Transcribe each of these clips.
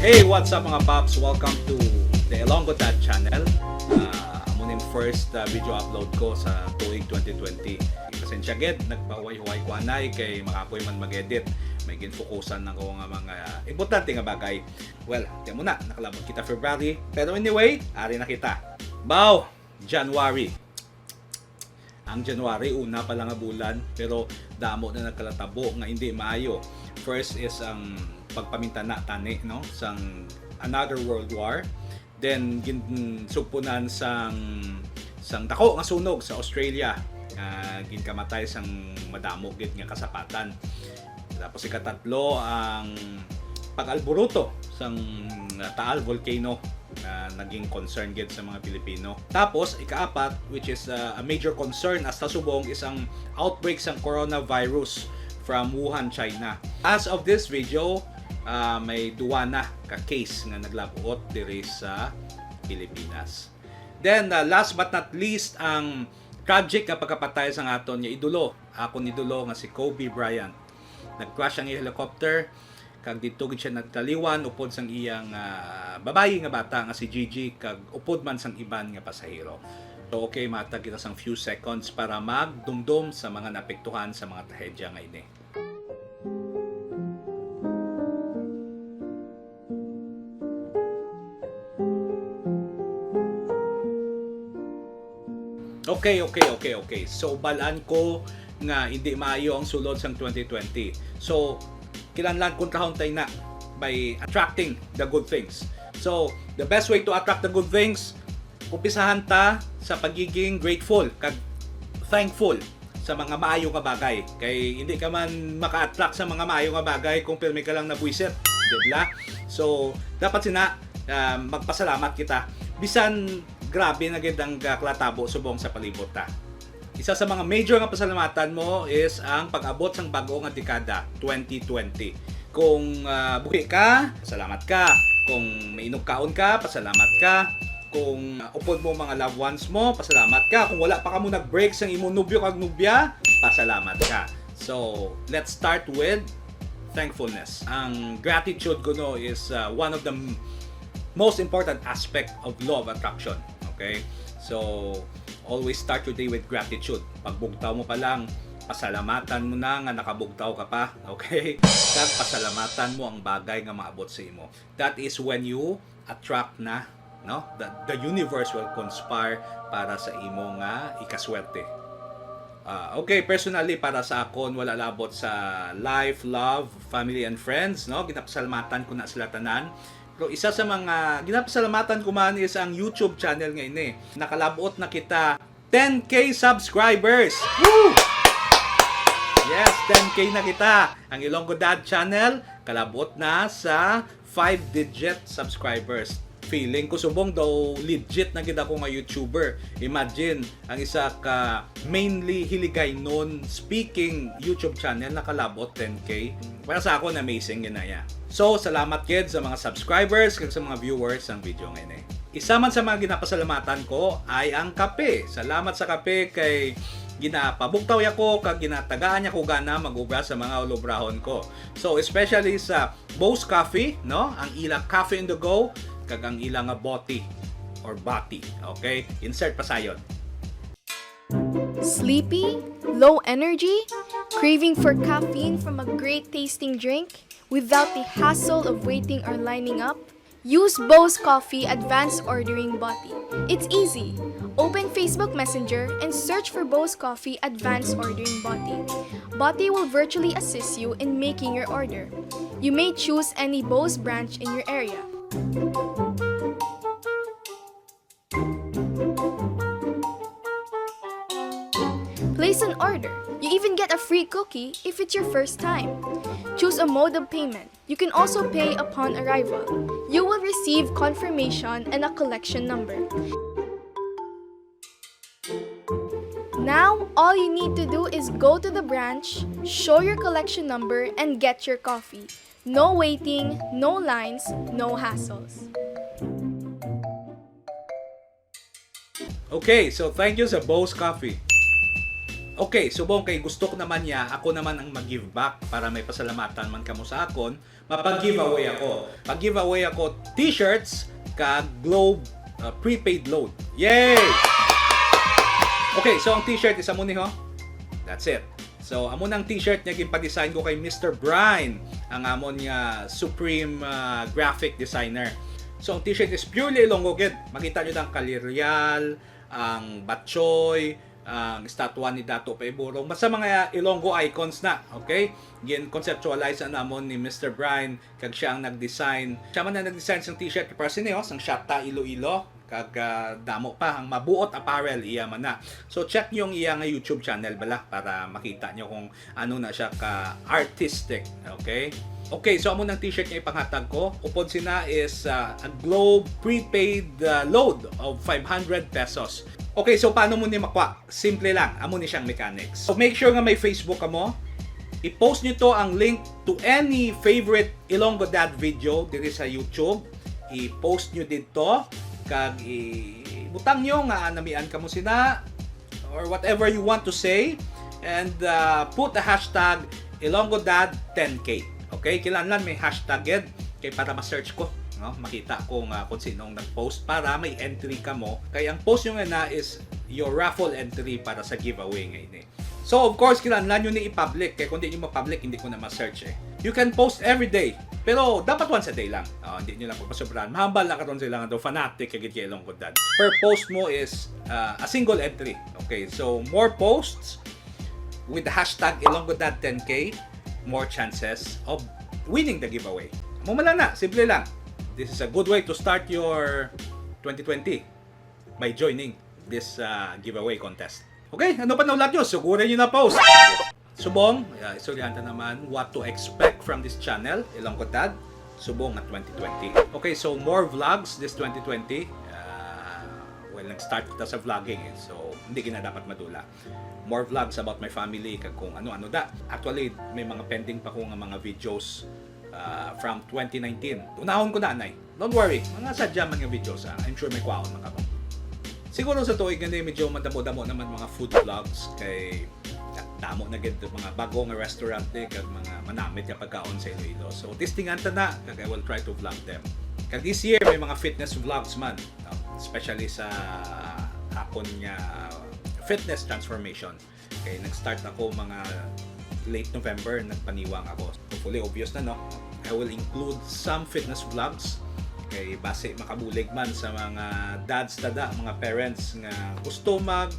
Hey, what's up mga paps? Welcome to the Ilonggo Dad channel. Amo ning first video upload ko sa tuig 2020. Pasensya gid, nagpahuway-huway ko anay kay makapoy man mag-edit. May ginfokusan na ko nga mga importante nga bagay. Well, tiyan mo na, nakalabot kita February. Pero anyway, ari na kita. Bow! January. Ang January, una pa lang nga bulan, pero damo na nagkalatabo nga hindi maayo. First is ang pagpamintana tani, no, sang another world war. Then ginsugpunan sang dako nga sunog sa Australia, ginkamatay sang madamo gid nga kasapatan. Tapos ikatatlo ang pag-alboruto sang Taal volcano na naging concern gid sa mga Pilipino. Tapos ikaapat, which is a major concern hasta subong, is ang outbreak sang coronavirus from Wuhan, China. As of this video, may duwa na ka case nga naglabot diri sa Pilipinas. Then last but not least, ang tragic nga pagkapatay sang aton nga idolo, akon idolo nga si Kobe Bryant. Nag-crash ang helicopter kag dito gid siya nagtaliwan upod sang iyang babayi nga bata nga si Gigi kag upod man sang iban nga pasahero. So okay, matag kita sang few seconds para magdumdum sa mga naapektuhan sa mga trahedya nga ini. Okay. So balaan ko nga hindi maayo ang sulod sang 2020. So kinahanglan kontrahon tay na by attracting the good things. So the best way to attract the good things, umpisahan ta sa pagiging grateful kag thankful sa mga maayo nga bagay. Kay hindi ka man maka-attract sa mga maayo nga bagay kung pirmi ka lang nabuisit, diba? So dapat sina magpasalamat kita bisan grabe na gid ang klatabo subong sa palibot ta. Isa sa mga major nga pasalamatan mo is ang pag-abot sang bag-o nga dekada 2020. Kung buhi ka, pasalamat ka. Kung may inugkaon ka, pasalamat ka. Kung upod mo mga loved ones mo, pasalamat ka. Kung wala pa ka mo nag-break sang imong nubyo kag nubya, pasalamat ka. So, let's start with thankfulness. Ang gratitude ko no is one of the most important aspect of law of attraction. Okay? So, always start your day with gratitude. Pagbugtaw mo pa lang, pasalamatan mo na nga nakabugtaw ka pa. Okay? Kag pasalamatan mo ang bagay nga maabot sa imo. That is when you attract na, no? The universe will conspire para sa imo nga ikaswerte. Okay, personally para sa akon wala labot sa life, love, family and friends, no? Ginapasalamatan ko na sila tanan. Pero isa sa mga ginapasalamatan ko man is ang YouTube channel nga ini. Nakalabot na kita 10K subscribers! Woo! Yes, 10K na kita. Ang Ilonggo Dad channel kalabot na sa 5-digit subscribers. Feeling ko subong daw legit na gid ako nga YouTuber. Imagine, ang isa ka mainly hiligay non speaking YouTube channel nakalabot 10K. Para sa ako, amazing ginaya. So, salamat kid sa mga subscribers kag sa mga viewers ng video ngayon. Isa man sa mga ginapasalamatan ko ay ang kape. Salamat sa kape kay ginapabugtaw ako kag ginatagaan niya ko gana mag-ubra sa mga ulubrahon ko. So, especially sa Boss Coffee, no? Ang ilang coffee in the go kag ang ilang boti or bati. Okay? Insert pa sayon. Sleepy? Low energy? Craving for caffeine from a great tasting drink? Without the hassle of waiting or lining up? Use Boss Coffee Advanced Ordering Boti. It's easy. Open Facebook Messenger and search for Boss Coffee Advanced Ordering Boti. Boti will virtually assist you in making your order. You may choose any Boss branch in your area. Place an order. You even get a free cookie if it's your first time. Choose a mode of payment. You can also pay upon arrival. You will receive confirmation and a collection number. Now, all you need to do is go to the branch, show your collection number, and get your coffee. No waiting, no lines, no hassles. Okay, so thank you sa Boss Coffee. Okay, subong kay gusto ko naman niya, ako naman ang mag-give back para may pasalamatan man kamo sa akon, mapag-giveaway ako. Pag-giveaway ako t-shirts kag Globe prepaid load. Yay! Okay, so ang t-shirt isa mo ni ho. That's it. So amo nang t-shirt niya ginpa-design ko kay Mr. Brian, ang amon nga supreme graphic designer. So ang t-shirt is purely Ilonggo gid. Makita niyo ang Kaliryal, ang Batchoy, ang estatwa ni Dato Paiburong, basta mga Ilonggo icons na, okay? Gin-conceptualize na namon ni Mr. Brian, kag siya ang nag-design. Siya man na nag-design sa t-shirt para sineos, ang Shatta Iloilo, kag damo pa, ang Mabuot Apparel, iya man na. So check nyo yung iya nga YouTube channel bala para makita nyo kung ano na siya ka-artistic, okay? Okay, so amo ng t-shirt niya ipanghatag ko. Upod sina is a Globe prepaid load of 500 pesos. Okay, so paano mo ni makuha? Simple lang, amo ni siyang mechanics. So make sure nga may Facebook ka mo. I-post nyo to ang link to any favorite Ilonggo Dad video dito sa YouTube. I-post nyo dito. Kag ibutang nyo nga namian ka mo sina or whatever you want to say. And put the hashtag Ilonggo Dad 10K. Okay, kailangan may hashtag yan kay para ma-search ko. No? Makita ko kung sinong nag-post para may entry ka mo. Kaya ang post nyo nga na is your raffle entry para sa giveaway ngayon eh. So of course, kailangan nyo na i-public. Kaya kung hindi nyo ma-public, hindi ko na ma-search eh. You can post every day. Pero dapat once a day lang. Hindi nyo lang pagpasobrahan. Mahambal na karon sila nga daw fanatic kagit kay Ilonggo Dad. Per post mo is a single entry. Okay, so more posts with the hashtag Ilonggo Dad 10K, more chances of winning the giveaway. Mumala na, simple lang. This is a good way to start your 2020 by joining this giveaway contest. Okay, ano pa na ulat nyo? Sugurin nyo na post. Subong, isulyahan naman what to expect from this channel, Ilonggo Dad, subong at 2020. Okay, so more vlogs this 2020. Well, nag-start kita sa vlogging eh, so hindi kina dapat madula. More vlogs about my family, kag kung ano-ano da. Actually, may mga pending pa kong mga videos from 2019. Unahon ko na, anay. Don't worry, mga sadya man yung videos. I'm sure may kwaon mga kapong. Siguro sa tuig nga medyo madamo-damo naman mga food vlogs kay damo na gid mga bagong restaurant kag mga manamit nga pagkaon sa Iloilo. So testingan ta na kag I will try to vlog them. Kag this year may mga fitness vlogs man, no? Especially sa akon nga fitness transformation. Kay nag-start ako mga late November, nagpaniwang ako. Hopefully obvious na no. I will include some fitness vlogs kay base makabulig man sa mga dads tada, mga parents nga gusto mag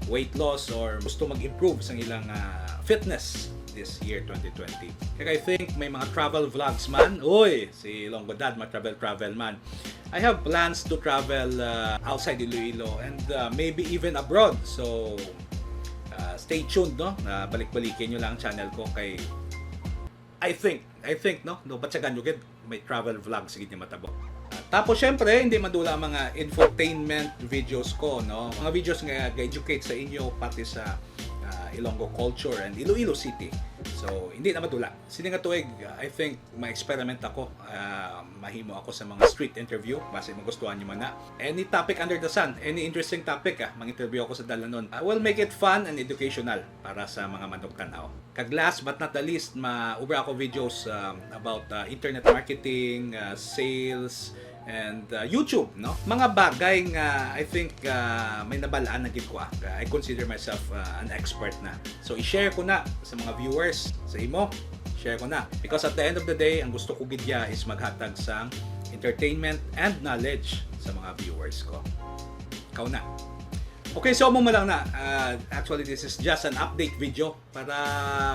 weight loss or gusto mag-improve sa ilang fitness this year 2020. Kaya I think may mga travel vlogs man. Uy, si Ilonggo Dad travel man. I have plans to travel outside Iloilo and maybe even abroad. So stay tuned no. Balik-balikin nyo lang ang channel ko kay I think no batsagan nyo gid may travel vlog sige niya matabo. Tapos syempre hindi madula ang mga infotainment videos ko no. Mga videos nga ga-educate sa inyo pati sa Ilonggo culture and Iloilo City. So hindi na madula. Sini nga tuig I think ma-experiment ako. Mahimo ako sa mga street interview base magustuhan niyo man na. Any topic under the sun, any interesting topic mang-interview ako sa dalanon. I will make it fun and educational para sa mga manugtanaw. Kag last but not the least, maubra ako videos about internet marketing, sales, and YouTube, no? Mga bagay nga I think may nabalaan na gid ko. I consider myself an expert na. So i-share ko na sa mga viewers, sa imo, share ko na. Because at the end of the day, ang gusto ko gidya is maghatag sa entertainment and knowledge sa mga viewers ko. Ikaw na. Okay, so mo lang na. Actually, this is just an update video para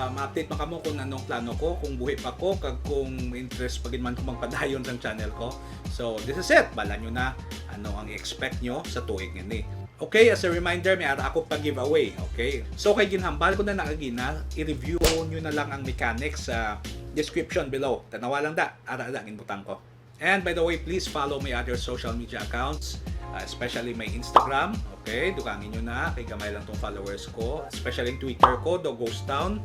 ma-update pa kamo kung anong plano ko, kung buhay pa ko, kag kung interest pa gid man ko magpadayon sa channel ko. So, this is it. Bala nyo na ano ang i-expect nyo sa tuig ngani. Okay, as a reminder, may ara ako pa giveaway. Okay? So, kay ginhambal ko na nakagina, i-review nyo na lang ang mechanics sa description below. Tanawa lang da. Ara ginbutang ko. And by the way, please follow my other social media accounts, especially my Instagram. Okay, dukangin nyo na. Kay gamay lang tong followers ko. Especially yung Twitter ko, Ghost Town.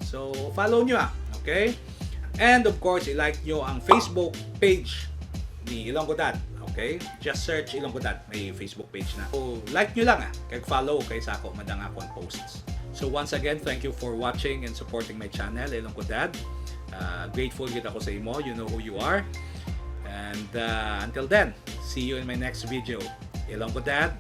So, follow nyo Okay? And of course, i-like nyo ang Facebook page ni Ilonggo Dad. Okay? Just search Ilonggo Dad. May Facebook page na. So, like nyo lang Kay follow kay sa ako madang akong posts. So once again, thank you for watching and supporting my channel, Ilonggo Dad. Grateful gid ako sa imo, you know who you are. And until then, see you in my next video. Ilonggo Dad,